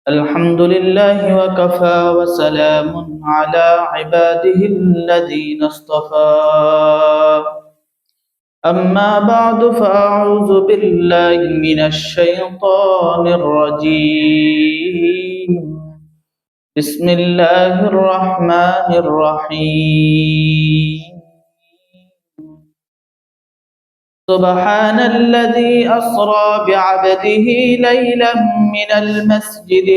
الحمد لله وكفى وسلام على عباده الذين اصطفى أما بعد فأعوذ بالله من الشيطان الرجيم بسم الله الرحمن الرحيم سبحان الذي أسرى بعبده ليلا من المسجد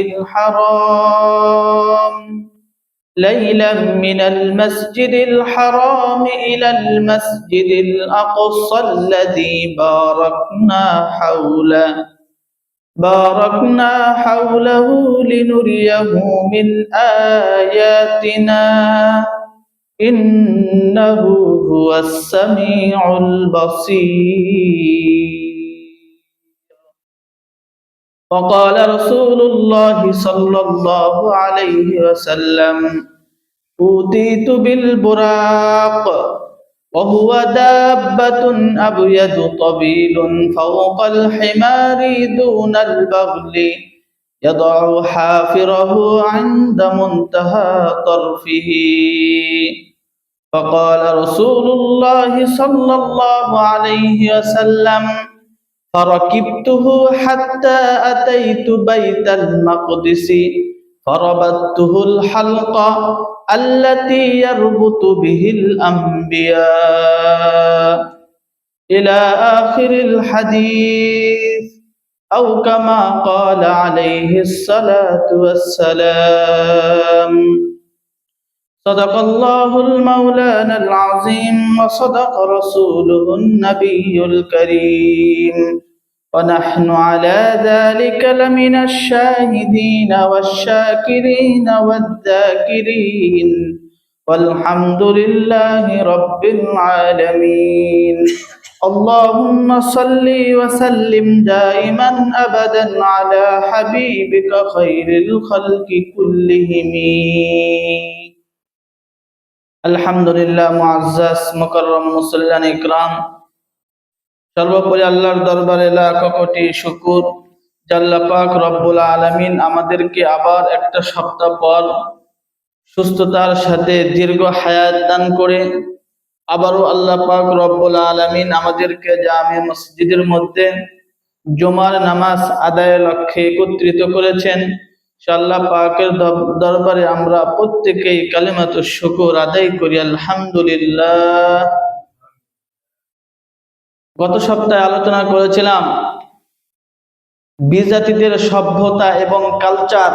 الحرام إلى المسجد الأقصى الذي باركنا حوله لنريه من آياتنا إنه هو السميع البصير. وقال رسول الله صلى الله عليه وسلم أوتيت بالبراق وهو دابة أبيض طويل فوق الحمار دون البغل يضع حافره عند منتهى طرفه. فقال رسول الله صلى الله عليه وسلم فركبته حتى أتيت بيت المقدس فربطته الحلقة التي يربط به الأنبياء إلى آخر الحديث أو كما قال عليه الصلاة والسلام. صدق الله المولانا العظيم وصدق رسوله النبي الكريم ونحن على ذلك لمن الشاهدين والشاكرين والذاكرين والحمد لله رب العالمين. اللهم صل وسلم دائما أبدا على حبيبك خير الخلق كلهم. আলহামদুলিল্লাহ, মুআজ্জাজ মুকাররম মুসল্লিয়ান ইকরাম, সর্বোপরি আল্লাহর দরবারে লাখ কোটি শুকর যে আল্লাহ পাক রব্বুল আলামিন আমাদেরকে আবার একটা সপ্তাহ পর সুস্থতার সাথে দীর্ঘ হায়াত দান করে আবারও আল্লাহ পাক রব্বুল আলামিন আমাদেরকে জামে মসজিদের মধ্যে জুমার নামাজ আদায়ের লক্ষ্যে একত্রিত করেছেন। আল্লাহ পাকের দরবারে আমরা প্রত্যেকেই কালিমাতুশ শুকর আদায় করি, আলহামদুলিল্লাহ। গত সপ্তাহে আলোচনা করেছিলাম বিজাতিদের সভ্যতা এবং কালচার।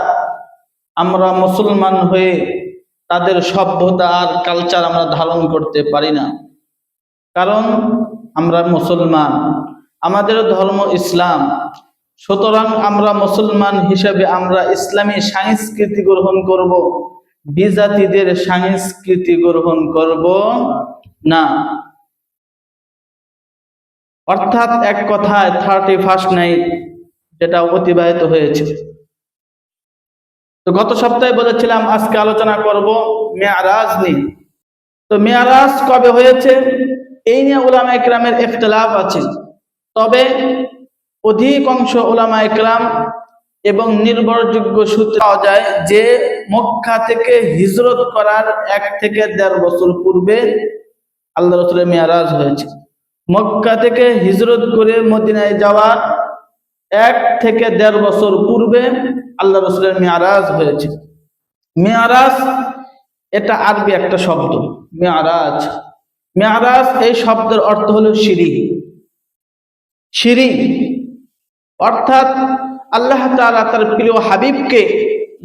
আমরা মুসলমান হয়ে তাদের সভ্যতা আর কালচার আমরা ধারণ করতে পারি না, কারণ আমরা মুসলমান, আমাদের ধর্ম ইসলাম। সুতরাং আমরা মুসলমান হিসেবে আমরা ইসলামী সংস্কৃতি গ্রহণ করব, বিজাতিদের সংস্কৃতি গ্রহণ করব না। অর্থাৎ এক কথায় 31st নাইট যেটা অতিবাহিত হয়েছে। তো গত সপ্তাহে বলেছিলাম আজকে আলোচনা করব মেরাজ নিয়ে। তো মেরাজ কবে হয়েছে এই নিয়ে উলামায়ে কেরামের ইখতিলাফ আছে, তবে অধিকাংশ উলামায়ে কেরাম এবং নির্ভরযোগ্য সূত্র পাওয়া যায় যে মক্কা থেকে হিজরত করার 1 থেকে 1.5 বছর পূর্বে আল্লাহ রাসূলের মেরাজ হয়েছে। মক্কা থেকে হিজরত করে মদিনায় যাওয়া 1 থেকে 1.5 বছর পূর্বে আল্লাহ রাসূলের মেরাজ হয়েছে। মেরাজ এটা আরবি একটা শব্দ, মেরাজ। মেরাজ এই শব্দের অর্থ হলো সিঁড়ি, অর্থাৎ আল্লাহ তাআলা তার প্রিয় হাবিবকে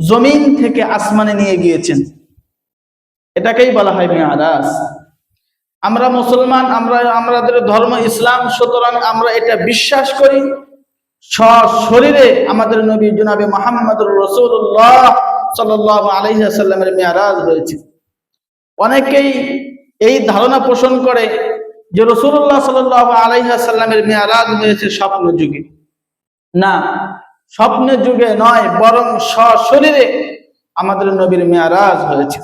জমিন থেকে আসমানে নিয়ে গিয়েছেন, এটাকেই বলা হয় মেরাজ। আমরা মুসলমান, আমাদের ধর্ম ইসলাম, সুতরাং আমরা এটা বিশ্বাস করি সশরীরে আমাদের নবী জনাবে মুহাম্মদুর রাসূলুল্লাহ সাল্লাল্লাহু আলাইহি ওয়াসাল্লামের মেরাজ হয়েছে। অনেকেই এই ধারণা পোষণ করে যে রাসূলুল্লাহ সাল্লাল্লাহু আলাইহি ওয়াসাল্লামের মেরাজ হয়েছে স্বপ্ন যুগে। না, স্বপ্ন যুগে নয়, বরং সশরীরে আমাদের নবীর মেরাজ হয়েছে।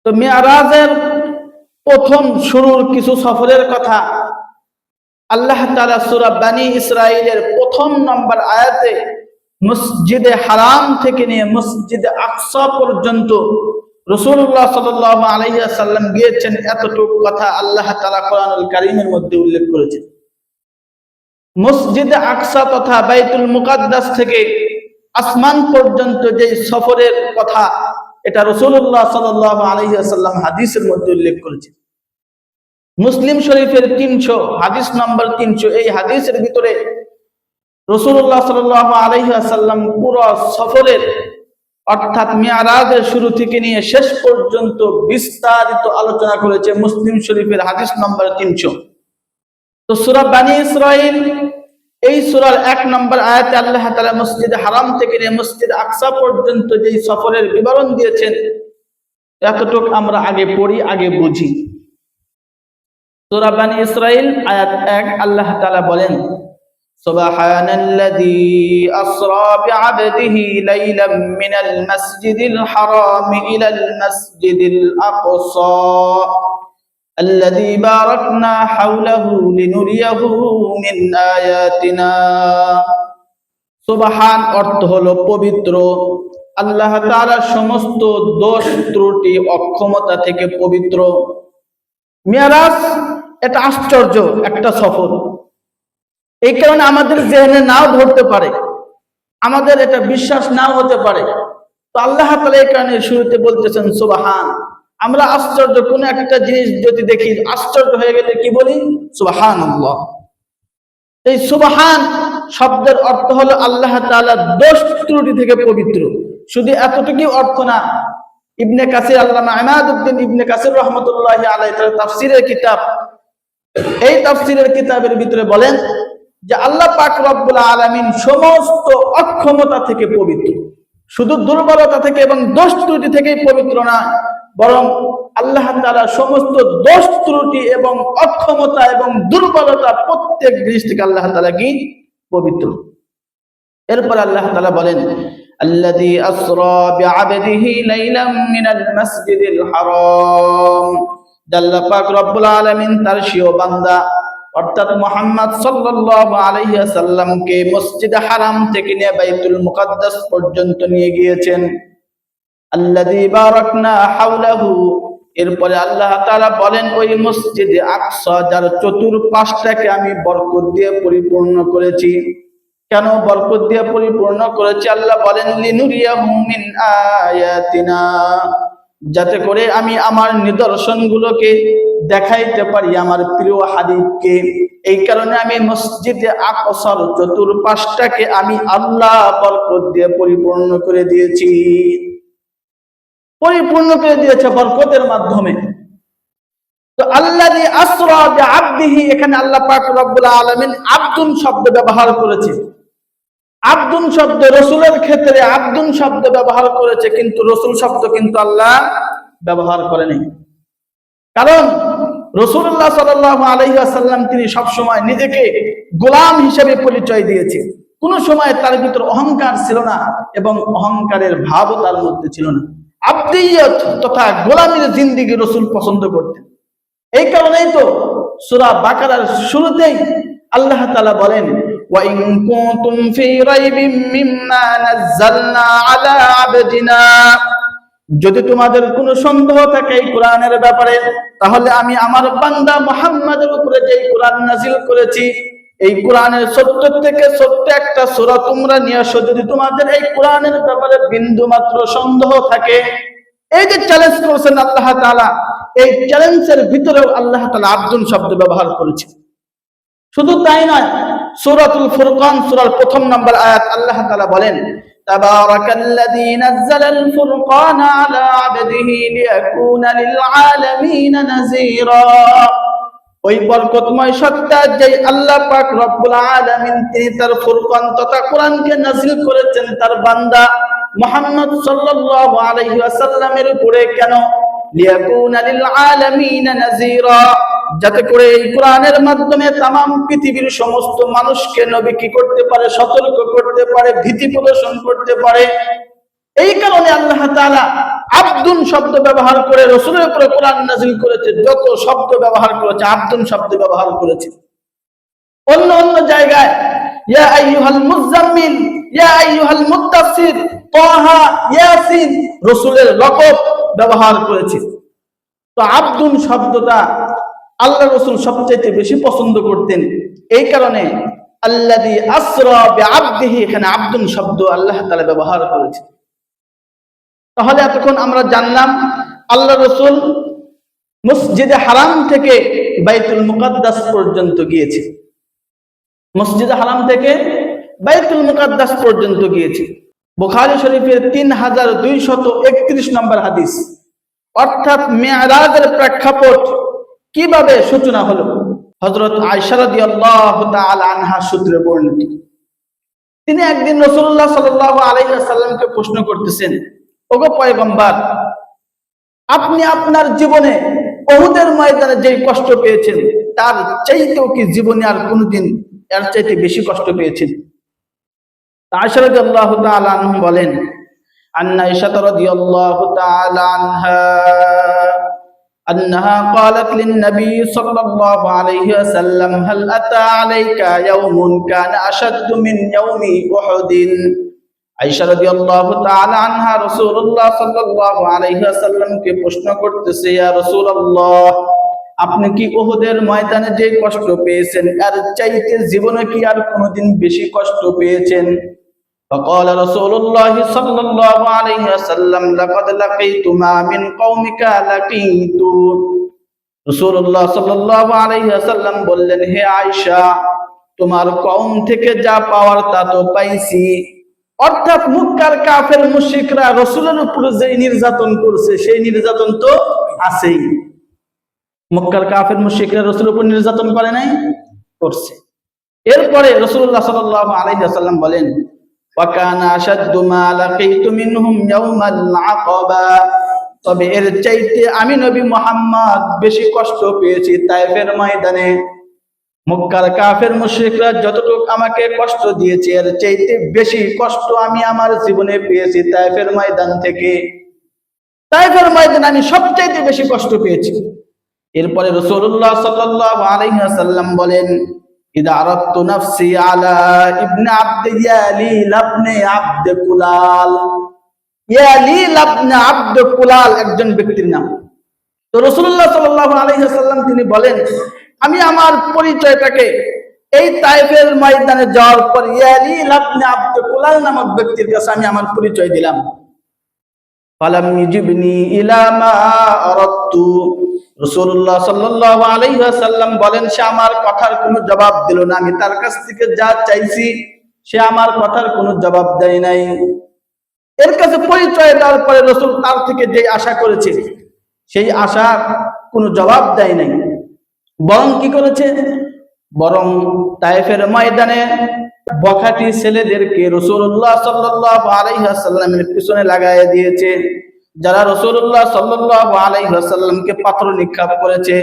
তো মেরাজের প্রথম শুরুর কিছু সফরের কথা আল্লাহ তাআলা সূরা বনী ইসরাঈলের 1 নম্বর আয়াতে মসজিদে হারাম থেকে নিয়ে মসজিদে আকসা পর্যন্ত রাসূলুল্লাহ সাল্লাল্লাহু আলাইহি ওয়াসাল্লাম গিয়েছেন, এতটুকু কথা আল্লাহ তাআলা কোরআনুল কারীমের মধ্যে উল্লেখ করেছেন। মসজিদে আকসা তথা বাইতুল মুকাদ্দাস থেকে আসমান পর্যন্ত যে সফরের কথা, এটা রাসূলুল্লাহ সাল্লাল্লাহু আলাইহি ওয়াসাল্লাম হাদিসের মধ্যে উল্লেখ করেছেন। মুসলিম শরীফের 300 হাদিস নম্বর 300, এই হাদিসের ভিতরে রাসূলুল্লাহ সাল্লাল্লাহু আলাইহি ওয়াসাল্লাম পুরো সফরের অর্থাৎ মিরাজের শুরু থেকে নিয়ে শেষ পর্যন্ত বিস্তারিত আলোচনা করেছে। মুসলিম শরীফের হাদিস নম্বর 300। তো সূরা বনী ইসরাঈল, এই সূরার 1 নম্বর আয়াতে আল্লাহ তাআলা মসজিদ হারাম থেকে নিয়ে মসজিদ আকসা পর্যন্ত যেই সফরের বিবরণ দিয়েছেন, এতটুকু আমরা আগে পড়ি, আগে বুঝি। সূরা বনী ইসরাঈল আয়াত 1, আল্লাহ তাআলা বলেন, সুবহানাল্লাযী আসরা বিআবদিহি লাইলাম মিনাল মাসজিদিল হারাম ইলাল মাসজিদিল আকসা الذي باركنا حوله لنريه من آياتنا। সুবহান অর্থ হলো পবিত্র, আল্লাহ তাআলা সমস্ত দোষ ত্রুটি অক্ষমতা থেকে পবিত্র। মিরাজ এটা আশ্চর্য একটা সফর, এই কারণে আমাদের জেহেনে নাও ধরতে পারে, আমাদের এটা বিশ্বাস নাও হতে পারে। তো আল্লাহ তাআলা এই কারণে শুরুতে বলতেছেন সুবহান। আমরা আশ্চর্য কোন একটা জিনিস যদি দেখি, আশ্চর্য হয়ে গেলে কি বলি? সুবহানাল্লাহ। এই সুবহান শব্দের অর্থ হলো আল্লাহ তাআলা দোষ ত্রুটি থেকে পবিত্র। শুধু এতটুকুই অর্থ না, ইবনে কাসির, আল্লামা ইমাদউদ্দিন ইবনে কাসির রাহমাতুল্লাহি আলাইহি তার তাফসীরের কিতাব, এই তাফসীরের কিতাবের ভিতরে বলেন যে আল্লাহ পাক রব্বুল আলামিন সমস্ত অক্ষমতা থেকে পবিত্র, শুধু দুর্বলতা থেকে এবং দোষ ত্রুটি থেকেই পবিত্র না, বরং আল্লাহ তাআলা সমস্ত দোষ ত্রুটি এবং অক্ষমতা এবং দুর্বলতা প্রত্যেক জিনিস থেকে আল্লাহ তাআলা কি পবিত্র। এরপর আল্লাহ তাআলা বলেন, আল্লাযী আসরা বিআবদিহি লাইলাম মিনাল মাসজিদিল হারাম, আল্লাহ পাক রব্বুল আলামিন তার প্রিয় বান্দা অর্থাৎ মুহাম্মদ সাল্লাল্লাহু আলাইহি ওয়াসাল্লামকে মসজিদ হারাম থেকে নিয়ে বাইতুল মুকাদ্দাস পর্যন্ত নিয়ে গিয়েছেন। আল্লাযী বারাকনা হাওলাহু, এরপরে আল্লাহ তাআলা বলেন ওই মসজিদে আকসা যার চতুর্পাশটাকে আমি বরকত দিয়ে পরিপূর্ণ করেছি। কেন বরকত দিয়ে পরিপূর্ণ করেছি? আল্লাহ বলেন লিনুরিয়াহু মিন আয়াতিনা, যাতে করে আমি আমার নিদর্শনগুলোকে দেখাইতে পারি আমার প্রিয় হাবিবকে। এই কারণে আমি মসজিদে আকসার চতুর্পাশটাকে আমি আল্লাহ বরকত দিয়ে পরিপূর্ণ করে দিয়েছি, পরিপূর্ণ করে দিয়েছে বরকতের মাধ্যমে। তো আল্লাযী আসরা বিআবদিহি, এখানে আল্লাহ পাক রব্বুল আলামিন আব্দুন শব্দ ব্যবহার করেছে। আব্দুন শব্দ রাসূলের ক্ষেত্রে আব্দুন শব্দ ব্যবহার করেছে, কিন্তু রাসূল শব্দ কিন্তু আল্লাহ ব্যবহার করেনি। কারণ রাসূলুল্লাহ সাল্লাল্লাহু আলাইহি ওয়াসাল্লাম তিনি সব সময় নিজেকে গোলাম হিসেবে পরিচয় দিয়েছে। কোন সময় তার ভিতর অহংকার ছিল না এবং অহংকারের ভাবও তার মধ্যে ছিল না। আব্দিয়ত তথা গোলামীর জিন্দেগি রাসূল পছন্দ করতেন। এই কারণেই তো সূরা বাকারার শুরুতেই আল্লাহ তাআলা বলেন, ওয়া ইন কুনতুম ফি রাইবিম মিম্মা নাযালনা আলা আবদিনা, যদি তোমাদের কোনো সন্দেহ থাকে এই কোরআনের ব্যাপারে, তাহলে আমি আমার বান্দা মুহাম্মাদের উপরে যে কোরআন নাযিল করেছি, এই কোরআনের সত্য থেকে সত্য একটা সূরা তোমরা নিয়ে আসো যদি তোমাদের এই কোরআনের ব্যাপারে বিন্দু মাত্র সন্দেহ থাকে। এই যে চ্যালেঞ্জ করেছেন আল্লাহ তাআলা, এই চ্যালেঞ্জের ভিতরেও আল্লাহ তাআলা আব্দুন শব্দ ব্যবহার করেছে। শুধু তাই নয়, সূরাতুল ফুরকান সূরার 1 নম্বর আয়াত আল্লাহ তাআলা বলেন, তাবারাকাল্লাযী নাযালাল ফুরকানা আলা আবদিহি লিয়াকুনা লিল আলামিনা নাযীরা। ওই বরকতময় সত্তা যে আল্লাহ পাক রব্বুল আলামিন তিনি তার ফুরকান তথা কোরআনকে নাযিল করেছেন তার বান্দা মুহাম্মদ সাল্লাল্লাহু আলাইহি ওয়াসাল্লামের উপরে। কেন? লিয়াকুনা লিল আলামিনা নাযীরা, যাতে করে এই কোরআনের মাধ্যমে तमाम পৃথিবীর সমস্ত মানুষকে নবী কি করতে পারে? সতর্ক করতে পারে, ভীতি প্রদর্শন করতে পারে। এই কারণে আল্লাহ তাআলা আব্দুন শব্দ ব্যবহার করে রাসূলের উপরে কোরআন নাযিল করেছে। যত শব্দ ব্যবহার করেছে আব্দুন শব্দ ব্যবহার করেছে। অন্য অন্য জায়গায় ইয়া আইয়ুহাল মুযাম্মিল, ইয়া আইয়ুহাল মুদ্দাসসির, তাহা, ইয়াসিন রাসূলের লকব ব্যবহার করেছে। তো আব্দুন শব্দটা আল্লাহ রাসূল সবচেয়ে বেশি পছন্দ করতেন। এই কারণে আল্লাযী আসরা বিআবদিহি, এখানে আব্দুন শব্দ আল্লাহ তাআলা ব্যবহার করেছে। তাহলে এতক্ষণ আমরা জানলাম আল্লাহ রাসূল মসজিদে হারাম থেকে বাইতুল মুকাদ্দাস পর্যন্ত গিয়েছে। মসজিদে হারাম থেকে বাইতুল মুকাদ্দাস পর্যন্ত গিয়েছে। বুখারী শরীফের 3231 নম্বর হাদিস, অর্থাৎ মিরাজের প্রেক্ষাপট কিভাবে সূচনা হলো, হযরত আয়েশা রাদিয়াল্লাহু তাআলা আনহা সূত্রে বর্ণিত। তিনি একদিন রাসূলুল্লাহ সাল্লাল্লাহু আলাইহি ওয়াসাল্লামকে প্রশ্ন করতেছেন, ওগো পয়গম্বর, আপনি আপনার জীবনে উহুদের ময়দানে যে কষ্ট পেয়েছেন তার চাইতেও কি জীবনে আর কোনোদিন এর চাইতে বেশি কষ্ট পেয়েছেন? আয়েশা রাদিয়াল্লাহু তাআলা আনহা বলেন, আন্না আয়েশা রাদিয়াল্লাহু তাআলা আনহা قالت للنبي صلى الله عليه وسلم هل أتى عليك يوم كان أشد من يوم أحد। আয়েশা রাদিয়াল্লাহু তাআলা আনহা রাসূলুল্লাহ সাল্লাল্লাহু আলাইহি ওয়াসাল্লামকে প্রশ্ন করতেছে, ইয়া রাসূলুল্লাহ, আপনি কি উহুদের ময়দানে যে কষ্ট পেয়েছেন এর চাইতে জীবনে কি আর কোনোদিন বেশি কষ্ট পেয়েছেন? فقال رسول الله صلى الله عليه وسلم لقد لقيت ما من قومك لقيت। রাসূলুল্লাহ সাল্লাল্লাহু আলাইহি ওয়াসাল্লাম বললেন, হে আয়েশা, তোমার কওম থেকে যা পাওয়ার তা তো পাইছি। অর্থাৎ মক্কার কাফের মুশরিকরা রাসূলের উপর যে নির্যাতন করছে সেই নির্যাতন তো আছেই। মক্কার কাফের মুশরিকরা রাসূলের উপর নির্যাতন করে নাই? করছে। এরপরে রাসূলুল্লাহ সাল্লাল্লাহু আলাইহি ওয়াসাল্লাম বলেন, ওয়াকানা আশাদ্দু মা লাকিতু মিনহুম ইয়াওমাল আকাবা। তবে এর চাইতে আমি নবী মুহাম্মদ বেশি কষ্ট পেয়েছি তায়েফের ময়দানে। মক্কার কাফের মুশরিকরা যতটুকু আমাকে কষ্ট দিয়েছে এর চাইতে বেশি কষ্ট আমি আমার জীবনে পেয়েছি তায়েফের ময়দান থেকে। তায়েফের ময়দানে আমি সবচাইতে বেশি কষ্ট পেয়েছি। এরপরে রাসূলুল্লাহ সাল্লাল্লাহু আলাইহি ওয়াসাল্লাম বলেন, ইদা আরাদতু নাফসি আলা ইবনে আবদ ইয়ালিল ইবনে আবদ কুলাল। ইয়ালিল ইবনে আবদ কুলাল একজন ব্যক্তির নাম। তো রাসূলুল্লাহ সাল্লাল্লাহু আলাইহি ওয়াসাল্লাম তিনি বলেন, আমি আমার পরিচয়টাকে এই তায়েফের ময়দানে যাওয়ার পর ইয়ালিল ইবনে আবদ কুলাল নামক ব্যক্তির কাছে আমি আমার পরিচয় দিলাম। ফালাম ইজিবনি ইলা মা আরাদতু। রাসূলুল্লাহ সাল্লাল্লাহু আলাইহি ওয়াসাল্লাম বলেন, সে আমার কথার কোনো জবাব দিল না। আমি তার কাছ থেকে যা চাইছি সে আমার কথার কোনো জবাব দেয় নাই। এর কাছে পরিচয় দেওয়ার পরে রাসূল তার থেকে যে আশা করেছে সেই আশার কোনো জবাব দেয় নাই। বরং কি করেছে? বরং তায়েফের ময়দানে বখাটি ছেলেদেরকে রাসূলুল্লাহ সাল্লাল্লাহু আলাইহি ওয়াসাল্লামের পিছনে লাগায় দিয়েছে। যারা রাসূলুল্লাহ সাল্লাল্লাহু আলাইহি ওয়াসাল্লামকে পাথর নিক্ষেপ করেছে,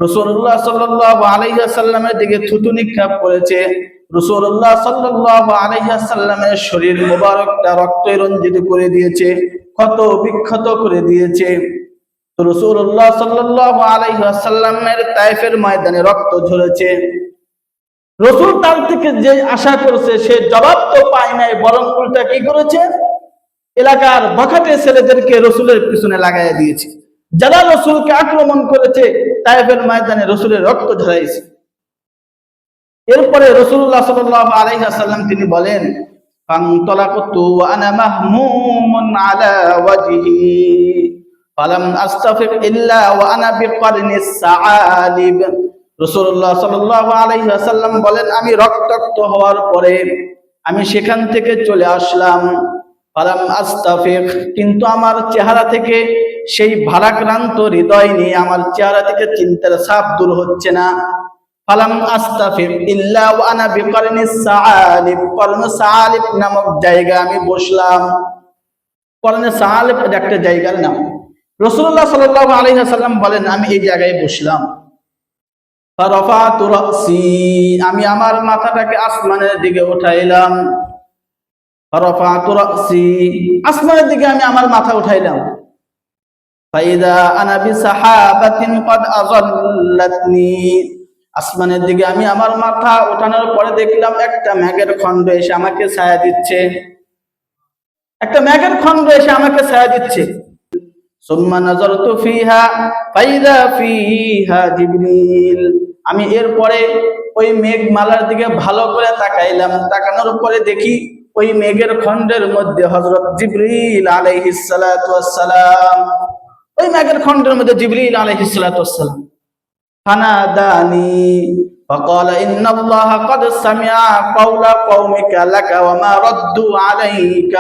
রাসূলুল্লাহ সাল্লাল্লাহু আলাইহি ওয়াসাল্লামের দিকে থুতু নিক্ষেপ করেছে, রাসূলুল্লাহ সাল্লাল্লাহু আলাইহি ওয়াসাল্লামের শরীর মোবারকটা রক্তে রঞ্জিত করে দিয়েছে, ক্ষত বিক্ষত করে দিয়েছে। তো রাসূলুল্লাহ সাল্লাল্লাহু আলাইহি ওয়াসাল্লামের তায়েফের ময়দানে রক্ত ঝরেছে। রাসূল তার থেকে যে আশা করেছে সে জবাব তো পায় নাই, বরং উল্টা কি করেছে? এলাকার বখাটে ছেলেদেরকে রাসূলের পিছনে লাগাইয়া দিয়েছে। যারা রাসূলকে আক্রমণ করেছে তায়েফের ময়দানে রাসূলের রক্ত ঝরাইছে। এরপরে রাসূলুল্লাহ সাল্লাল্লাহু আলাইহি ওয়াসাল্লাম তিনি বলেন, ফানতালাকতু ওয়া আনা মাহমুমুন আলা ওয়াজহি ফালাম আস্তাফিক ইল্লা ওয়া আনা বিকরনিস সাআলিব। রাসূলুল্লাহ সাল্লাল্লাহু আলাইহি ওয়াসাল্লাম বলেন, আমি রক্তাক্ত হওয়ার পরে আমি সেখান থেকে চলে আসলাম। ফালাম আস্তাফিক, কিন্তু আমার চেহারা থেকে সেই ভারাক্রান্ত হৃদয় নিয়ে আমার চেহারা থেকে চিন্তার ছাপ দূর হচ্ছে না। ফালাম আস্তাফিক ইল্লা ওয়া আনা বিকরনিস সাআলিব, কর্ণ সাআলিব নামক জায়গা আমি বসলাম। কর্ণ সাআলিব একটা জায়গার নাম। রাসূলুল্লাহ সাল্লাল্লাহু আলাইহি ওয়াসাল্লাম বলেন, আমি এই জায়গায় বসলাম। ফারাফাতু রাসি, আমি আমার মাথাটাকে আসমানের দিকে উঠাইলাম। ফারাফাতু রাসি, আসমানের দিকে আমি আমার মাথা উঠাইলাম। ফাইদা আনা বিসাহাবাতিন ক্বাদ আযাল্লাতনি, আসমানের দিকে আমি আমার মাথা ওঠানোর পরে দেখলাম একটা মেঘের খণ্ড এসে আমাকে ছায়া দিচ্ছে, একটা মেঘের খণ্ড এসে আমাকে ছায়া দিচ্ছে। সুম্মা নাযারতু ফিহা ফাইযা ফিহা জিবরিল। আমি এরপরে ওই মেঘমালার দিকে ভালো করে তাকাইলাম, তাকানোর পরে দেখি ওই মেঘের খণ্ডের মধ্যে হযরত জিবরিল আলাইহিস সালাতু ওয়াস সালাম, ওই মেঘের খণ্ডের মধ্যে জিবরিল আলাইহিস সালাতু ওয়াস সালাম ফানাদানি فقال إن الله قد سمع قول قومك لك وما ردوا عليك।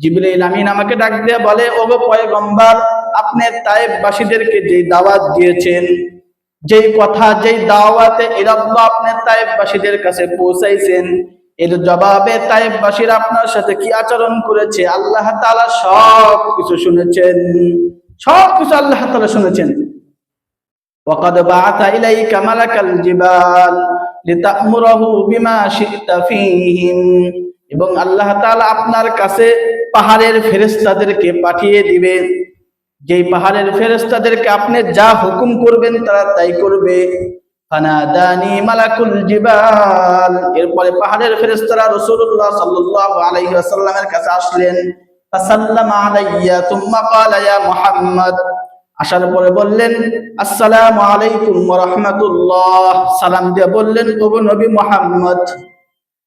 জিবরাইল আমিন আমাকে ডাক দিয়ে বলে, ওগো পয়গম্বর, আপনি তায়েফবাসীদেরকে যে দাওয়াত দিয়েছেন, যেই কথা যেই দাওয়াতে ইলাল্লাহ আপনি তায়েফবাসীদের কাছে পৌঁছাইছেন, এর জবাবে তায়েফবাসীরা আপনার সাথে কি আচরণ করেছে আল্লাহ তাআলা সব কিছু শুনেছেন, সব কিছু আল্লাহ তাআলা শুনেছেন। وقد بعث إليك ملك الجبال لتأمره بما شئت فيهم। এবং আল্লাহ তাআলা আপনার কাছে পাহাড়ের ফেরেশতাদেরকে পাঠিয়ে দিবে, যেই পাহাড়ের ফেরেশতাদেরকে আপনি যা হুকুম করবেন তারা তাই করবে। ফানাদানি মালাকুল জিবাল। এরপরে পাহাড়ের ফেরেশতারা রাসূলুল্লাহ সাল্লাল্লাহু আলাইহি ওয়াসাল্লামের কাছে আসলেন। ফাসাল্লামা আলাইয়া সুম্মা ক্বালা ইয়া মুহাম্মদ। আসার পরে বললেন, আসসালামু আলাইকুম ওয়া রাহমাতুল্লাহ। সালাম দিয়ে বললেন, ওগো নবী মুহাম্মদ।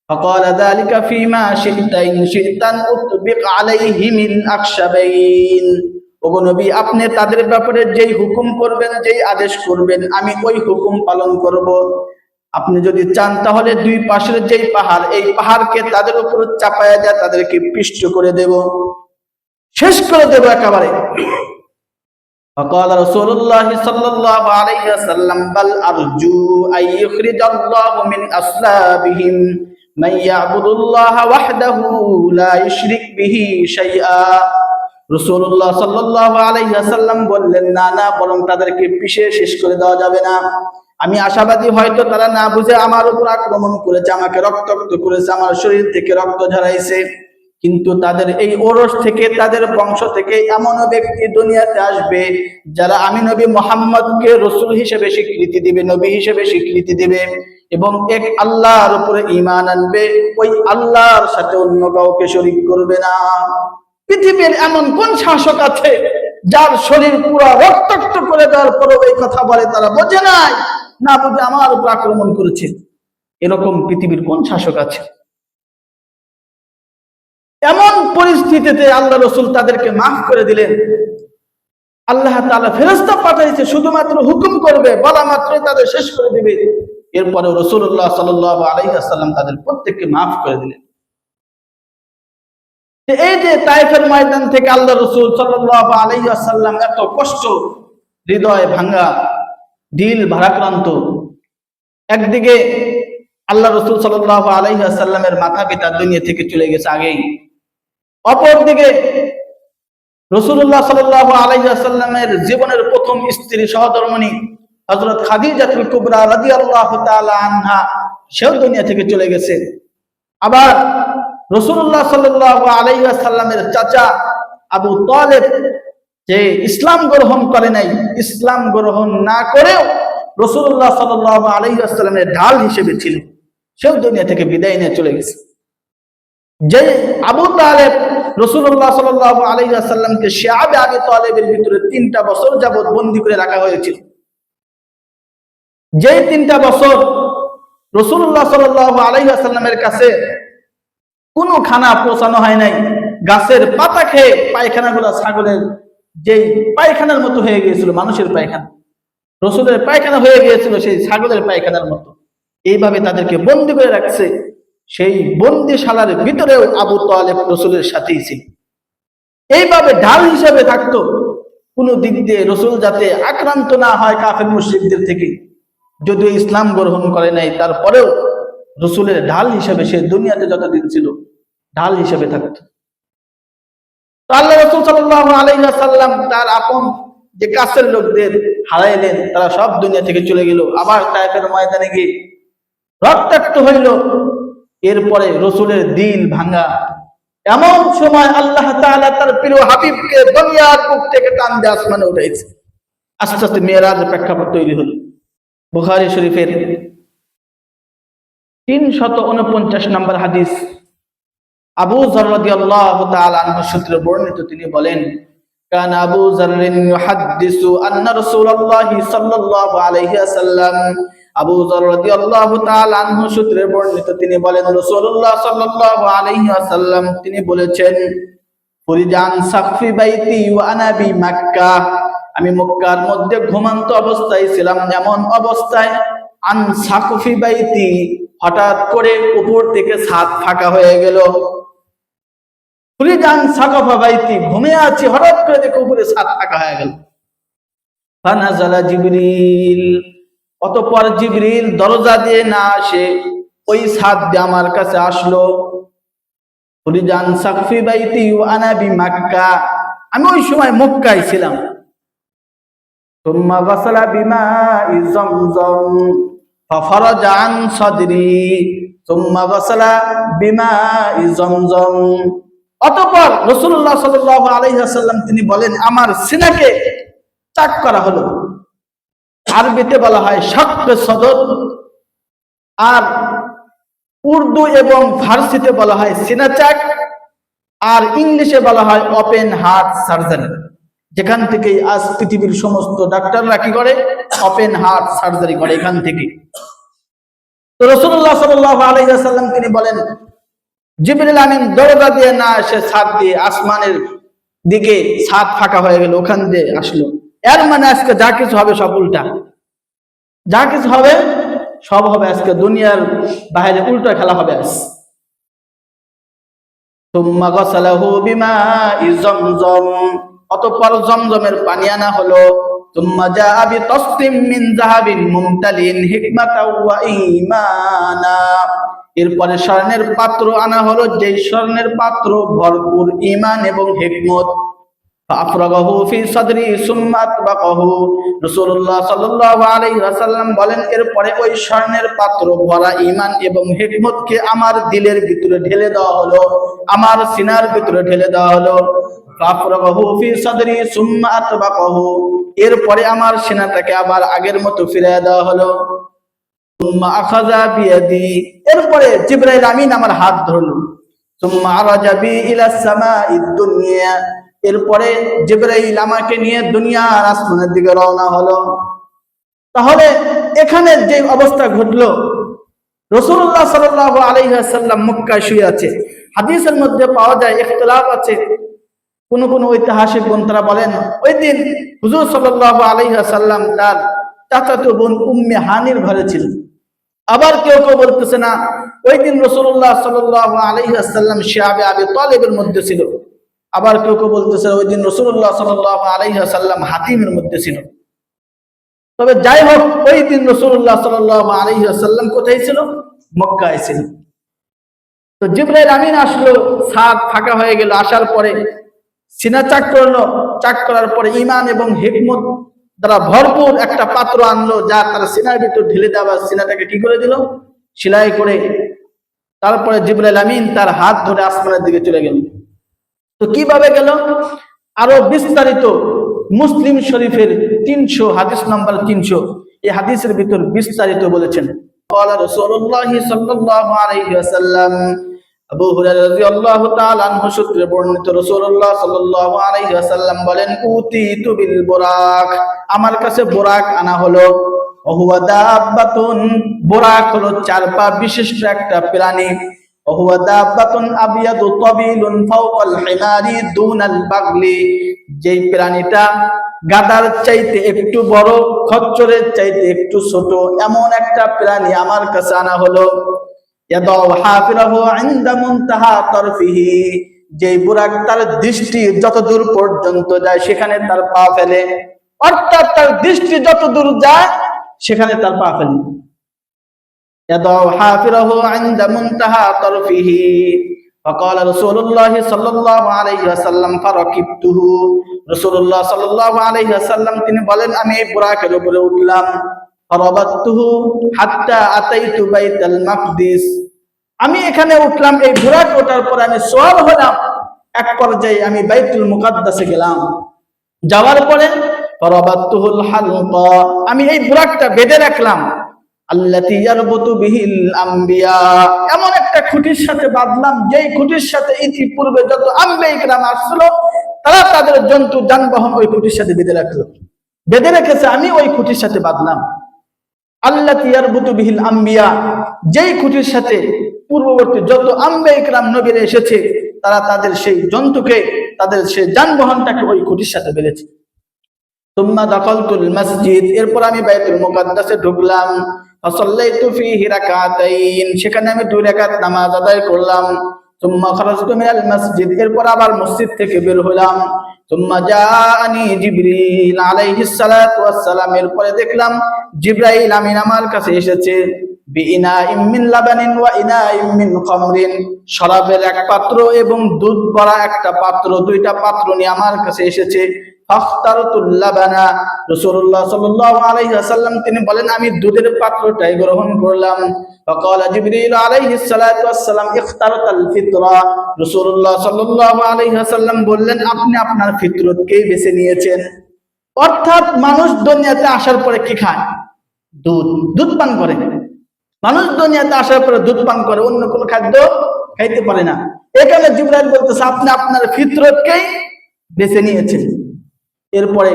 فقال ذلك فيما شئت إن شئت أن أطبق عليهم الأخشبين। ওগো নবী, আপনি তাদের ব্যাপারে যেই হুকুম করবেন, যেই আদেশ করবেন, আমি ওই হুকুম পালন করব। আপনি যদি চান তাহলে দুই পাশের যেই পাহাড়, এই পাহাড়কে তাদের উপর চাপায়া দেয়া তাদেরকে পিষ্ট করে দেব, শেষ করে দেব একেবারে। فقال رسول الله صلى الله عليه وسلم بل أرجو أن يخرج الله من أصلابهم من يعبد الله وحده لا يشرك به شيئا। রাসূলুল্লাহ সাল্লাল্লাহু আলাইহি ওয়াসাল্লাম বললেন, না না, বরং তাদেরকে পিষে শেষ করে দেওয়া যাবে না। আমি আশাবাদী হয়তো তারা না বুঝে আমার উপর আক্রমণ করেছে, আমাকে রক্তাক্ত করেছে, আমার শরীর থেকে রক্ত ঝরাইছে, কিন্তু তাদের এই ওরস থেকে, তাদের বংশ থেকে এমন ব্যক্তি দুনিয়াতে আসবে যারা আমি নবী মুহাম্মদকে রাসূল হিসেবে স্বীকৃতি দিবে, নবী হিসেবে স্বীকৃতি দিবে এবং এক আল্লাহর উপরে ঈমান আনবে, ওই আল্লাহর সাথে অন্য কাউকে শরীক করবে না। পৃথিবীর এমন কোন শাসক আছে যার শরীর পুরো রক্তাক্ত করে দেওয়ার পরেও এই কথা বলে তারা বোঝে নাই, না বুঝে আমার উপর আক্রমণ করেছে? এরকম পৃথিবীর কোন শাসক আছে? এমন পরিস্থিতিতে আল্লাহ রাসূল তাদেরকে মাফ করে দিলেন। আল্লাহ তাআলা ফেরেশতা পাঠাইছে শুধুমাত্র হুকুম করবে, বলা মাত্রই তাদের শেষ করে দিবে। এরপরে রাসূলুল্লাহ সাল্লাল্লাহু আলাইহি ওয়াসাল্লাম তাদের প্রত্যেককে মাফ করে দিলেন। এই যে তায়েফের ময়দান থেকে আল্লাহ রাসূল সাল্লাল্লাহু আলাইহি ওয়াসাল্লাম এত কষ্ট, হৃদয় ভাঙা, দিল ভারাক্রান্ত। একদিকে আল্লাহ রাসূল সাল্লাল্লাহু আলাইহি ওয়াসাল্লামের মাতা পিতা দুনিয়া থেকে চলে গেছে আগেই, অপরদিকে রাসূলুল্লাহ সাল্লাল্লাহু আলাইহি ওয়াসাল্লামের জীবনের প্রথম স্ত্রী সহধর্মিণী হযরত খাদিজাতুল কুবরা রাদিয়াল্লাহু তাআলা আনহা, সেও দুনিয়া থেকে চলে গেছে। আবার রাসূলুল্লাহ সাল্লাল্লাহু আলাইহি ওয়াসাল্লামের চাচা আবু তালেব, যে ইসলাম গ্রহণ করে নাই, ইসলাম গ্রহণ না করেও রাসূলুল্লাহ সাল্লাল্লাহু আলাইহি ওয়াসাল্লামের ঢাল হিসেবে ছিল, সেও দুনিয়া থেকে বিদায় নিয়ে চলে গেছে। যে আবু তালেব রাসূলুল্লাহ সাল্লাল্লাহু আলাইহি ওয়াসাল্লামকে শিআবে আবি তালেবের ভিতরে 3টা বছর যাবত বন্দী করে রাখা হয়েছিল। যে 3টা বছর রাসূলুল্লাহ সাল্লাল্লাহু আলাইহি ওয়াসাল্লামের কাছে কোনো খানা পৌঁছানো হয় নাই, গাছের পাতা খেয়ে পায়খানাগুলো ছাগলের যেই পায়খানার মতো হয়ে গিয়েছিল, মানুষের পায়খানা, রাসূলের পায়খানা হয়ে গিয়েছিল সেই ছাগলের পায়খানার মতো। এইভাবে তাদেরকে বন্দী করে রাখছে। সেই বন্দিশালার ভিতরেও আবু তালেব রাসূলের সাথেই ছিল। এইভাবে ঢাল হিসেবে থাকতো, কোনো দিক দিয়ে রাসূল যাতে আক্রান্ত না হয় কাফের মুশরিকদের থেকে। যদিও ইসলাম গ্রহণ করে নাই, তারপরেও রাসূলের ঢাল হিসেবে সে দুনিয়াতে যতদিন ছিল ঢাল হিসেবে থাকতো। তো আল্লাহ রাসূল সাল্লাল্লাহু আলাইহি ওয়াসাল্লাম তার আপন যে কাছের লোকদের হারাইলেন, তারা সব দুনিয়া থেকে চলে গেল। আবার তায়েফের ময়দানে গিয়ে রক্তাক্ত হইল। এরপরে রাসূলের দিল ভাঙা। এমন সময় আল্লাহ তাআলা তার প্রিয় হাবিবকে দুনিয়ার বুক থেকে টান দিয়ে আসমানে উঠাইছে। আস্তে আস্তে মেরাজের প্রেক্ষাপট তৈরি হলো। বুখারী শরীফের 349 নম্বর হাদিস, আবু যর রাদিয়াল্লাহু তাআলা আনহু সূত্রে বর্ণিত, তিনি বলেন, কান আবু যররিন ইউহাদ্দিসু আন্না রাসূলুল্লাহি সাল্লাল্লাহু আলাইহি ওয়াসাল্লাম, আবু যর রাদিয়াল্লাহু তাআলা আনহু সূত্রে বর্ণিত, তিনি বলেন, রাসূলুল্লাহ সাল্লাল্লাহু আলাইহি ওয়াসাল্লাম তিনি বলেছেন, ফুরিজান সাকফি বাইতি ওয়া আনা বি মক্কা, আমি মক্কার মধ্যে ঘুমন্ত অবস্থায় ছিলাম, এমন অবস্থায় আন সাকফি বাইতি, হঠাৎ করে উপর থেকে ছাদ ফাঁকা হয়ে গেল। ফুরিজান সাকফা বাইতি, ঘুমিয়ে আছি, হঠাৎ করে দেখো উপরে ছাদ ফাঁকা হয়ে গেল। ফানাজালা জিবরিল, অতঃপর জিবরিল দরজা দিয়ে না আসে ওই ছাদ দিয়ে আমার কাছে আসলো। ফুরিজান সাকফি বাইতি ওয়া আনা বি মক্কা, আমি ওই সময় মক্কায় ছিলাম। সুম্মা গাসালা বিমাই যামযাম ফাফারাজা আন সাদরি, সুম্মা গাসালা বিমাই যামযাম, অতঃপর রাসূলুল্লাহ সাল্লাল্লাহু আলাইহি ওয়াসাল্লাম তিনি বলেন, আমার সিনাকে চাক করা হলো। আরবিতে বলা হয় শাক্ক সদর, আর উর্দু এবং ফার্সিতে বলা হয় সিনা চাক, আর ইংলিশে বলা হয় ওপেন হার্ট সার্জারি। যেখান থেকে আজ পৃথিবীর সমস্ত ডাক্তাররা কি করে, ওপেন হার্ট সার্জারি করে, এখান থেকে। তো রাসূলুল্লাহ সাল্লাল্লাহু আলাইহি ওয়াসাল্লাম তিনি বলেন, জিবরিল আমিন দরজা দিয়ে না এসে ছাদ দিয়ে আসমানের দিকে ছাদ ফাঁকা হয়ে গেল, ওখান দিয়ে আসলো। এর মানে আজকে যা কিছু হবে সব উল্টা, যা কিছু হবে সব হবে আজকে দুনিয়ার বাইরে উল্টা খেলা হবে আজ। সুম্মা গাসালাহু বিমাই যামযাম, অতঃপর জমজমের পানি আনা হলো। সুম্মা জাআ বিতাসতিম মিন যাহাবিন মুমতালিন হিকমাতাও ওয়া ঈমানা, এরপরে স্বর্ণের পাত্র আনা হলো, যেই স্বর্ণের পাত্র ভরপুর ঈমান এবং হিকমত। ফাআফরাগাহু ফি সাদরি সুম্মা আতবাকাহু, রাসূলুল্লাহ সাল্লাল্লাহু আলাইহি ওয়াসাল্লাম বলেন, এরপরে ওই স্বর্ণের পাত্র ভরা ঈমান এবং হিকমতকে আমার দিলের ভিতরে ঢেলে দেওয়া হলো, আমার সিনার ভিতরে ঢেলে দেওয়া হলো। ফাআফরাগাহু ফি সাদরি সুম্মা আতবাকাহু, এরপরে আমার সিনাটাকে আবার আগের মতো ফিরিয়ে দেওয়া হলো। সুম্মা আখাযা বিয়াদি, এরপরে জিবরাইল আমিন আমার হাত ধরল। সুম্মা আরাজা বি ইলা সামাঈদ দুনিয়া, এরপরে জিবরাইল আমাকে নিয়ে দুনিয়ার আসমানের দিকে রওনা হলো। তাহলে এখানে যে অবস্থা ঘটলো, রাসূলুল্লাহ সাল্লাল্লাহু আলাইহি ওয়াসাল্লাম মক্কায় শুয়ে আছে। হাদিসের মধ্যে পাওয়া যায়, ইখতিলাফ আছে, কোন কোন ঐতিহাসিক গ্রন্থরা বলেন ওই দিন হুজুর সাল্লাল্লাহু আলাইহি ওয়াসাল্লাম তার চাচাতো বোন উম্মে হানির ঘরে ছিলেন। আবার কেউ কেউ বলতেছে না, ওই দিন রাসূলুল্লাহ সাল্লাল্লাহু আলাইহি ওয়াসাল্লাম শিয়াবে আবি তালিবের মধ্যে ছিল। আবার কেউ কেউ বলতেছে ওই দিন রাসূলুল্লাহ সাল্লাল্লাহু আলাইহি ওয়াসাল্লাম হাতিমের মধ্যে ছিল। তবে যাই হোক, ওই দিন রাসূলুল্লাহ সাল্লাল্লাহু আলাইহি ওয়াসাল্লাম কোথায় ছিল? মক্কায় ছিল। তো জিবরাইল আমিন আসলো, ছাদ ফাঁকা হয়ে গেল। আসার পরে সিনা চাক করলো, চাক করার পরে ঈমান এবং হিকমত দ্বারা ভরপুর একটা পাত্র আনলো, যা তার সিনার ভিতর ঢেলে দেওয়া, সিনাটাকে কি করে দিল, সেলাই করে। তারপরে জিবরাইল আমিন তার হাত ধরে আসমানের দিকে চলে গেল। তো কিভাবে গেল, আরো বিস্তারিত মুসলিম শরীফের 300 হাদিস নাম্বার 300, এই হাদিসের ভিতর বিস্তারিত বলেছেন। قال رسول الله صلى الله عليه وسلم, আবু হুরায়রা রাদিয়াল্লাহু তাআলা আনহু সূত্রে বর্ণিত, রাসূলুল্লাহ সাল্লাল্লাহু আলাইহি ওয়াসাল্লাম বলেন, উতিতু বিল বুরাক, আমার কাছে বুরাক আনা হলো। ওহুয়া দাব্বাতুন, বুরাক হলো 4 পা বিশিষ্ট একটা প্রাণী। ওহুয়া দাব্বাতুন আবিয়াদু তাবিলুন ফাওকাল হিমারি দুনাল বাগলি, যেই প্রাণীটা গাধার চাইতে একটু বড়, খচ্চরের চাইতে একটু ছোট, এমন একটা প্রাণী আমার কাছে আনা হলো। ইয়াদাউ হাফিরাহু ইনদা মুনতাহা তারফিহি, যেই বুরাক তার দৃষ্টি যত দূর পর্যন্ত যায় সেখানে তার পা ফেলে, অর্থাৎ তার দৃষ্টি যত দূর যায় সেখানে তার পা ফেলে। ইয়াদাউ হাফিরাহু ইনদা মুনতাহা তারফিহি, فقال رسول الله صلى الله عليه وسلم فركبته, রাসূলুল্লাহ সাল্লাল্লাহু আলাইহি ওয়াসাল্লাম তিনি বলেন, আমি এই বুরাকের উপরে উঠলাম। ফারাবাতুহু হাত্তা আতাইতু বাইতুল মাকদিস, আমি এখানে উঠলাম, এই বুরাক ওঠার পর আমি সওয়ার হলাম, এক পর্যায়ে আমি বাইতুল মুকাদ্দাসে গেলাম। যাওয়ার পরে ফারাবাতুহুল হালকা, আমি এই বুরাকটা বেঁধে রাখলাম, আল্লাতী ইয়ারবুতু বিহিল আম্বিয়া, এমন একটা খুঁটির সাথে বাঁধলাম যেই খুঁটির সাথে ইতিপূর্বে যত আম্বিয়া ইকরাম আসছিল তারা তাদের জন্তু যানবাহন ওই খুঁটির সাথে বেঁধে রাখলো, বেঁধে রেখেছে, আমি ওই খুঁটির সাথে বাঁধলাম। আল্লাতী ইয়ারবুতু বিহিল আম্বিয়া, যেই খুঁটির সাথে পূর্ববর্তী যত আম্বিয়া ইকরাম নবীরা এসেছে তারা তাদের সেই জন্তুকে, তাদের সেই যানবাহনটাকে ওই খুঁটির সাথে বেঁধেছে। তুম্মা দাখালতুল মসজিদ, এরপর আমি বাইতুল মুকাদ্দাসে ঢুকলাম। ফাসাল্লাইতু ফীহি রাকাতাইন, সেখানে আমি 2 রাকাত নামাজ আদায় করলাম। তুম্মা খারাজতু মিনাল মসজিদ, এরপর আবার মসজিদ থেকে বের হলাম। তুম্মা জাআনি জিবরিল আলাইহিস সালাতু ওয়াস সালাম, এরপরে দেখলাম জিবরাইল আমিন আমার কাছে এসেছে। বিইনাইম মিন লাবানিন ওয়া ইনাইম মিন খামরিন, শরাবের এক পাত্র এবং দুধ ভরা একটা পাত্র, 2টা পাত্র নিয়ে আমার কাছে এসেছে। ফাখতারতুল লাবানা, রাসূলুল্লাহ সাল্লাল্লাহু আলাইহি ওয়াসাল্লাম তিনি বলেন আমি দুধের পাত্রটাই গ্রহণ করলাম। ফাকালা জিবরিল আলাইহিস সালাতু ওয়াস সালাম ইখতারাতাল ফিতরা, রাসূলুল্লাহ সাল্লাল্লাহু আলাইহি ওয়াসাল্লাম বললেন আপনি আপনার ফিতরতকেই বেছে নিয়েছেন। অর্থাৎ মানুষ দুনিয়াতে আসার পরে কি খায়? দুধ, দুধ পান করে। মানুষ দুনিয়াতে আসার পরে দুধ পান করে, অন্য কোনো খাদ্য খাইতে পারে না। এখানে জিবরাইল বলতেছে আপনি আপনার ফিতরতকেই বেছে নিয়েছেন। এরপরে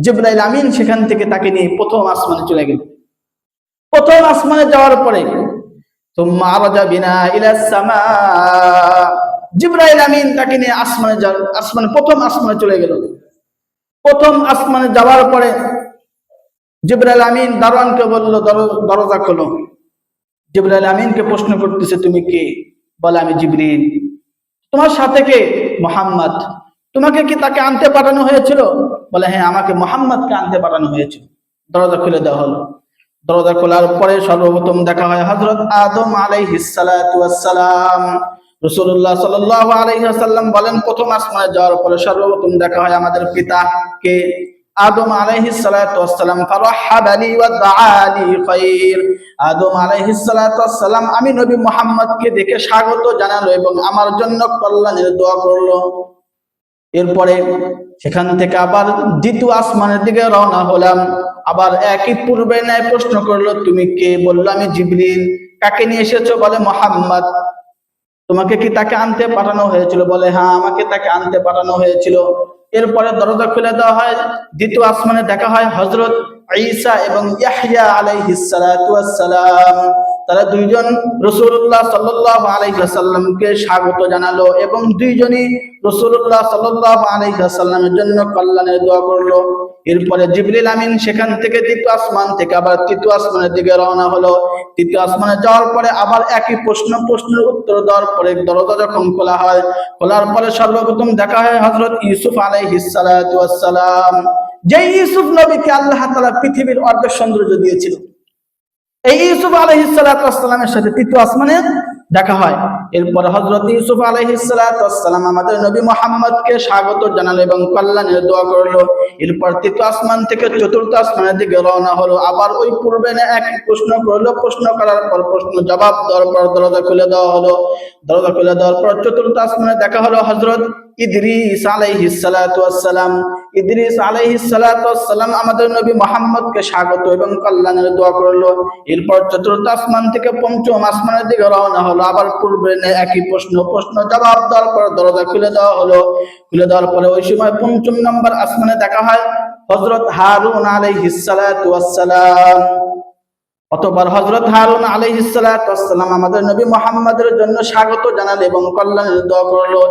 জিবরাইল আমিন সেখান থেকে তাকে নিয়ে প্রথম আসমানে চলে গেল। প্রথম আসমানে যাওয়ার পরে তুম্মা আরাজা বিনা ইলাস সামা, জিবরাইল আমিন তাকে নিয়ে আসমানে প্রথম আসমানে চলে গেল। প্রথম আসমানে যাওয়ার পরে জিবরাইল আমিন দারোয়ানকে বলল দরজা খোলো। জিবরাইল আমিনকে প্রশ্ন করতেছে তুমি কে? বলে আমি জিবরিল। তোমার সাথে কে? মুহাম্মদ। তোমাকে কি তাকে আনতে পাঠানো হয়েছিল? বলে হ্যাঁ, আমাকে মুহাম্মদকে আনতে পাঠানো হয়েছিল। দরজা খুলে দেওয়া হলো। দরজা খোলার পরে সর্বপ্রথম দেখা হয় হযরত আদম আলাইহিস সালাতু ওয়াস সালাম। রাসূলুল্লাহ সাল্লাল্লাহু আলাইহি ওয়াসাল্লাম বলেন প্রথম আসমানে যাওয়ার পরে সর্বপ্রথম দেখা হয় আমাদের পিতাকে আদম আলাইহিস সালাতু ওয়াস সালাম। ফারাহাবা লি ওয়া দাআলি খাইর, আদম আলাইহিস সালাতু ওয়াস সালাম আমি নবী মুহাম্মদকে দেখে স্বাগত জানালো এবং আমার জন্য কল্যাণের দোয়া করলো। এরপরে সেখান থেকে আবার দ্বিতীয় আসমানের দিকে রওনা হলাম। আবার একই পূর্বে ন্যায় প্রশ্ন করলো তুমি কে? বললো আমি জিবরিল। কাকে নিয়ে এসেছো? বলে মুহাম্মদ। তোমাকে কি তাকে আনতে পাঠানো হয়েছিল? বলে হ্যাঁ, আমাকে তাকে আনতে পাঠানো হয়েছিল। এরপরে দরজা খুলে দেওয়া হয়। দ্বিতীয় আসমানে দেখা হয় হযরত ঈসা এবং ইয়াহইয়া আলাইহিস সালাতু ওয়াস সালাম। তারা দুইজন রাসূলুল্লাহ সাল্লাল্লাহু আলাইহি ওয়াসাল্লামকে স্বাগত জানালো এবং দুইজনই রাসূলুল্লাহ সাল্লাল্লাহু আলাইহি ওয়াসাল্লামের জন্য কল্যাণের দোয়া করলো। এরপরে জিবরিল আমিন সেখান থেকে দ্বিতীয় আসমান থেকে আবার তৃতীয় আসমানের দিকে রওনা হলো। তৃতীয় আসমানে যাওয়ার পরে আবার একই প্রশ্নের উত্তর দেওয়ার পরে দরজা যখন খোলা হয়, খোলার পরে সর্বপ্রথম দেখা হয় হযরত ইউসুফ আলাইহিস সালাতু ওয়াস সালাম। যে ইউসুফ নবীকে আল্লাহ তাআলা পৃথিবীর অর্ধেক সৌন্দর্য দিয়েছিল, এই ইউসুফ আলাইহিস সালাতু ওয়াস সালামের সাথে তৃতীয় আসমানে দেখা হয়। এরপর হযরত ইউসুফ আলাইহিস সালাতু ওয়াস সালাম আমাদের নবী মুহাম্মদকে স্বাগত জানালো এবং কল্যাণের দোয়া করলো। এরপর তৃতীয় আসমান থেকে চতুর্থ আসমানের দিকে রওনা হলো। আবার ওই পূর্বে এক প্রশ্ন করলো, প্রশ্ন করার পর প্রশ্ন জবাব দেওয়ার পর দরজা খুলে দেওয়া হলো। দরজা খুলে দেওয়ার পর চতুর্থ আসমানে দেখা হলো হযরত ইদ্রিস আলাইহিস সালাতু ওয়াস সালাম। ইদ্রিস আলাইহিস সালাতু ওয়াস সালাম আমাদের নবী মুহাম্মদকে স্বাগত এবং কল্যাণের দোয়া করলো। এরপর চতুর্থ আসমান থেকে পঞ্চম আসমানের দিকে রওনা হলো। আবার পূর্বে একই প্রশ্ন জবাব দেওয়ার পর দরজা খুলে দেওয়া হলো। খুলে দেওয়ার পরে ওই সময় পঞ্চম নম্বর আসমানে দেখা হয় হযরত হারুন আলাইহিস সালাতু ওয়াস সালাম। অতঃপর হযরত হারুন আলাইহিস সালাতু ওয়াস সালাম আমাদের নবী মুহাম্মদের জন্য স্বাগত জানালো এবং কল্যাণের দোয়া করলো।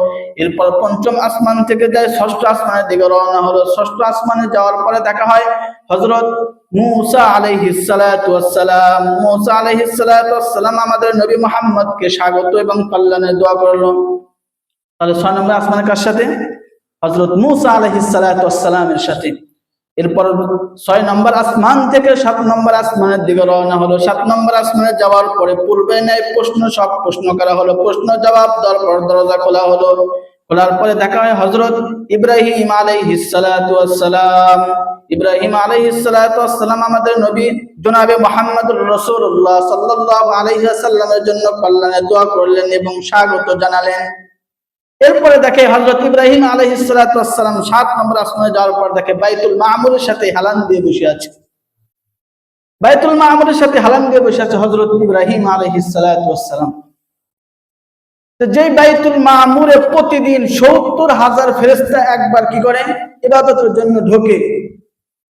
এরপর পঞ্চম আসমান থেকে যায় ষষ্ঠ আসমানের দিকে রওনা হলো। ষষ্ঠ আসমানে যাওয়ার পরে দেখা হয় হযরত মূসা আলাইহিস সালাতু ওয়াস সালাম। মূসা আলাইহিস সালাতু ওয়াস সালাম আমাদের নবী মুহাম্মদকে স্বাগত এবং কল্যাণের দোয়া করলো। তাহলে 6 নম্বর আসমানের কার সাথে? হযরত মূসা আলাইহিস সালাতু ওয়াস সালামের সাথে। এরপর 6 নম্বর আসমান থেকে 7 নম্বর আসমানের দিকে রওনা হলো। 7 নম্বর আসমানে যাওয়ার পরে পূর্বে ন্যায় সব প্রশ্ন করা হলো। প্রশ্ন জবাব দেওয়ার পর দরজা খোলা হলো। খোলার পরে দেখা হয় হযরত ইব্রাহিম আলাইহিস সালাতু ওয়াস সালাম। ইব্রাহিম আলাইহিস সালাতু ওয়াস সালাম আমাদের নবী জনাবে মুহাম্মদুর রাসূলুল্লাহ সাল্লাল্লাহু আলাইহি ওয়াসাল্লামের জন্য কল্যাণের দোয়া করলেন এবং স্বাগত জানালেন। এরপর এরপরে দেখে হযরত ইব্রাহিম আলাইহিস সালাতু ওয়াস সালাম 7 নম্বর আসমানে যাওয়ার পর দেখে বাইতুল মামুরের সাথে হেলান দিয়ে বসে আছে। বাইতুল মামুরের সাথে হেলান দিয়ে বসে আছে হযরত ইব্রাহিম আলাইহিস সালাতু ওয়াস সালাম। তো যেই বাইতুল মামুরে প্রতিদিন 70,000 ফেরেশতা একবার কি করে ইবাদতের জন্য ঢোকে,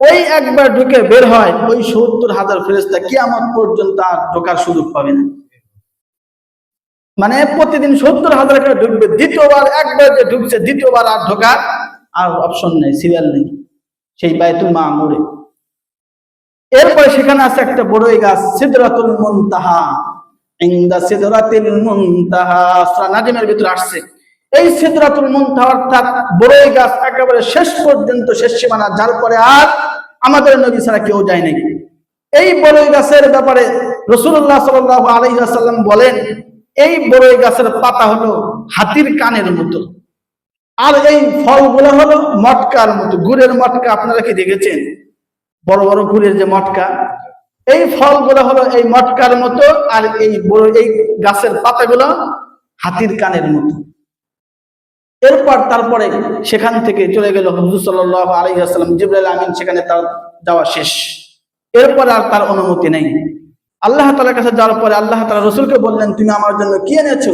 ওই একবার ঢুকে বের হয়, ওই 70,000 ফেরেশতা কিয়ামত পর্যন্ত আর ঢোকার সুযোগ পাবে না। মানে প্রতিদিন 70,000 করে ঢুকবে, দ্বিতীয়বার একবার যে ঢুকছে দ্বিতীয়বার আর ঢোকার আর অপশন নেই, সিরিয়াল নেই সেই বাইতুল মামুরে। এরপরে সেখানে আছে একটা বড়ই গাছ, সিদরাতুল মুনতাহা, ইনদা সিদরাতিল মুনতাহা, সূরা নাজিমের ভিতরে আসছে। এই সিদরাতুল মুনতাহা অর্থাৎ বড়ই গাছ একেবারে শেষ পর্যন্ত, শেষ সীমানা, যার পরে আর আমাদের নবী ছাড়া কেউ যায় নাই। এই বড়ই গাছের ব্যাপারে রাসূলুল্লাহ সাল্লাল্লাহু আলাইহি ওয়াসাল্লাম বলেন, এই বড়ই গাছের পাতা হলো হাতির কানের মতো, আর এই ফলগুলো হলো মটকার মতো, গুড়ের মটকা। আপনারা কি দেখেছেন বড় বড় গুড়ের যে মটকা? এই ফলগুলো হলো এই মটকার মতো, আর এই এই গাছের পাতাগুলো হাতির কানের মতো। এরপর তারপরে সেখান থেকে চলে গেল হুজুর সাল্লাল্লাহু আলাইহি ওয়াসাল্লাম, জিবরাইল আমিন সেখানে তার যাওয়া শেষ। এরপর আর তার অনুমতি নেই। আল্লাহ তাআলার কাছে যাওয়ার পরে আল্লাহ তাআলা রাসূলকে বললেন, তুমি আমার জন্য কি এনেছো?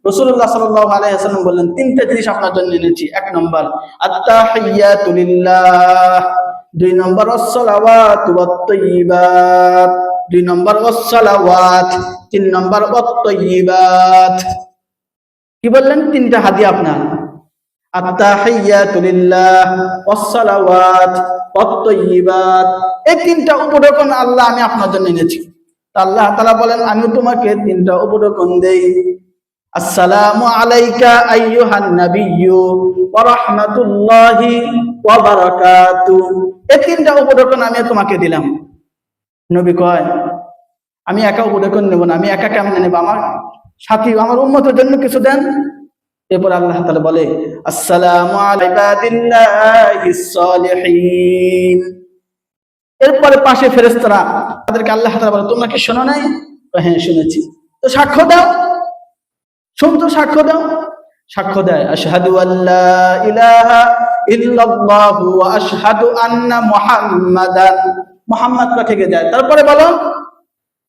রাসূলুল্লাহ সাল্লাল্লাহু আলাইহি ওয়াসাল্লাম বললেন, তিনটা জিনিস আপনার জন্য এনেছি। 1 নম্বর আত-তাহিয়াতু লিল্লাহ, 2 নম্বর আস-সালাওয়াতু ওয়াত-তাইয়্যিবাত, 2 নম্বর ওয়াস-সালাওয়াত, 3 নম্বর ওয়াত-তাইয়্যিবাত। কি বললেন? তিনটা হাদিয়া আপনার। আত-তাহিয়াতু লিল্লাহ, ওয়াস-সালাওয়াত, ওয়াত-তাইয়্যিবাত, এই তিনটা উপঢৌকন আল্লাহ আমি আপনার জন্য এনেছি। আল্লাহ তাআলা বলেন, আমি তোমাকে তিনটা উপঢৌকন দেই। আসসালামু আলাইকা আইয়ুহান নাবিয়্যু ওয়া রাহমাতুল্লাহি ওয়া বারাকাতুহু। এই তিনটা উপঢৌকন আমি তোমাকে দিলাম। নবী কয়, আমি একা উপঢৌকন নেব না, আমি একা কেমনে নেব, আমার সাথী আমার উম্মতের জন্য কিছু দেন। এরপর আল্লাহ তাআলা বলে, আসসালামু আলা ইবাদিল্লাহিস সালিহিন। এরপরে পাশে ফেরেশতারা, তাদেরকে আল্লাহ তাআলা বলে, তোমরা কি শোনো নাই? হ্যাঁ শুনেছি। তো সাক্ষ্য দাও। শুনতো, সাক্ষ্য দাও। সাক্ষ্য দেয়, আশহাদু আল্লা ইলাহা ইল্লাল্লাহু ওয়া আশহাদু আন্না মুহাম্মাদান। মুহাম্মদ থেকে যায়। তারপরে বলো,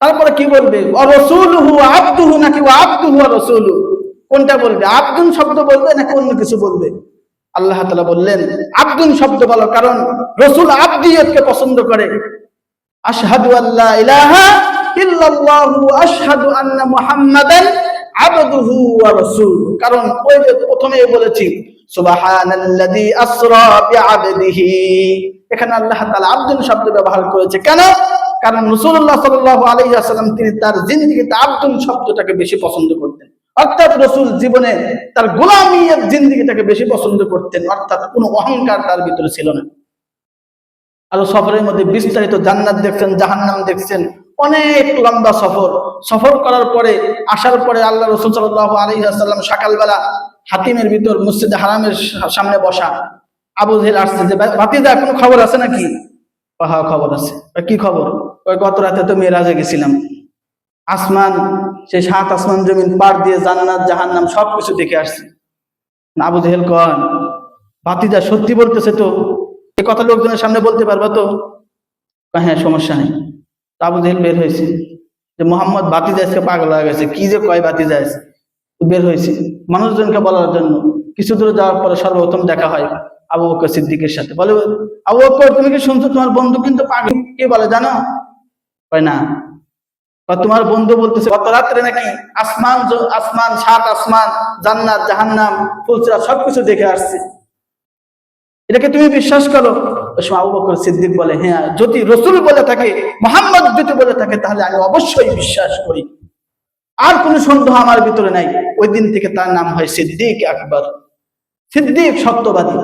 তারপরে কি বলবে? ওয়া রাসূলুহু আবদুহু, নাকি ওয়া আবদুহু ওয়া রাসূলুহু? কোনটা বলবে? আবদুন শব্দ বলবে নাকি অন্য কিছু বলবে? আল্লাহ তাআলা বললেন, আবদুন শব্দ বলো, কারণ রাসূল আবদিয়তকে পছন্দ করে। আশহাদু আল্লা ইলাহা ইল্লাল্লাহু ওয়া আশহাদু আন্না মুহাম্মাদান আবদুহু ওয়া রাসূলুহু, কারণ ওই যে প্রথমেই বলেছি সুবহানাল্লাযী আসরা বিআবদিহি, এখানে আল্লাহ তাআলা আবদুন শব্দ ব্যবহার করেছে। কেন? কারণ রাসূলুল্লাহ সাল্লাল্লাহু আলাইহি ওয়াসাল্লাম তিনি তার জিন্দেগিতে আবদুন শব্দটাকে বেশি পছন্দ করতেন। অর্থাৎ রাসূল জীবনে তার গোলামিয়াত জিন্দেগিটাকে বেশি পছন্দ করতেন, অর্থাৎ কোনো অহংকার তার ভিতরে ছিল না। আর সফরের মধ্যে বিস্তারিত জান্নাত দেখছেন, জাহান্নাম দেখছেন, অনেক লম্বা সফর। সফর করার পরে আসার পরে আল্লাহ রাসূল সাল্লাল্লাহু আলাইহি ওয়াসাল্লাম সকালবেলা হাতিমের ভিতর মসজিদে হারামের সামনে বসা, আবু জেহেল আসছে যে, ভাতিজা কোনো খবর আছে নাকি? হ্যাঁ খবর আছে। কি খবর? গত রাতে তো মেরাজে গেছিলাম, আসমান, সেই 7 আসমান জমিন পার দিয়ে জান্নাত জাহান্নাম সবকিছু দেখে আসছি। আবু জেহেল কয়, ভাতিজা সত্যি বলতেছে তো? এই কথা লোকজনের সামনে বলতে পারবা তো? হ্যাঁ সমস্যা নেই। আবু জেহেল বের হয়েছে যে মোহাম্মদ ভাতিজা আজকে পাগল হয়ে গেছে, কি যে কয় ভাতিজা আছে। বের হয়েছে মানুষজনকে বলার জন্য। কিছু দূরে যাওয়ার পরে সর্বপ্রথম দেখা হয় আবু বকর সিদ্দিকের সাথে। বলে, আবু বকর তুমি কি শুনছো তোমার বন্ধু কিন্তু পাগল? কি বলে জানো? কয় না। তোমার বন্ধু বলতেছে গত রাত্রে নাকি আসমান 7 আসমান, জান্নাত জাহান্নাম ফুলসিরাত সবকিছু দেখে আসছে। এটাকে তুমি বিশ্বাস করো? আবু বকর সিদ্দিক বলে, হ্যাঁ, যদি রাসূল বলে থাকে, মুহাম্মদ যদি বলে থাকে, তাহলে আমি অবশ্যই বিশ্বাস করি, আর কোনো সন্দেহ আমার ভিতরে নাই। ওই দিন থেকে তার নাম হয় সিদ্দিক আকবর, সিদ্দিক সত্যবাদী।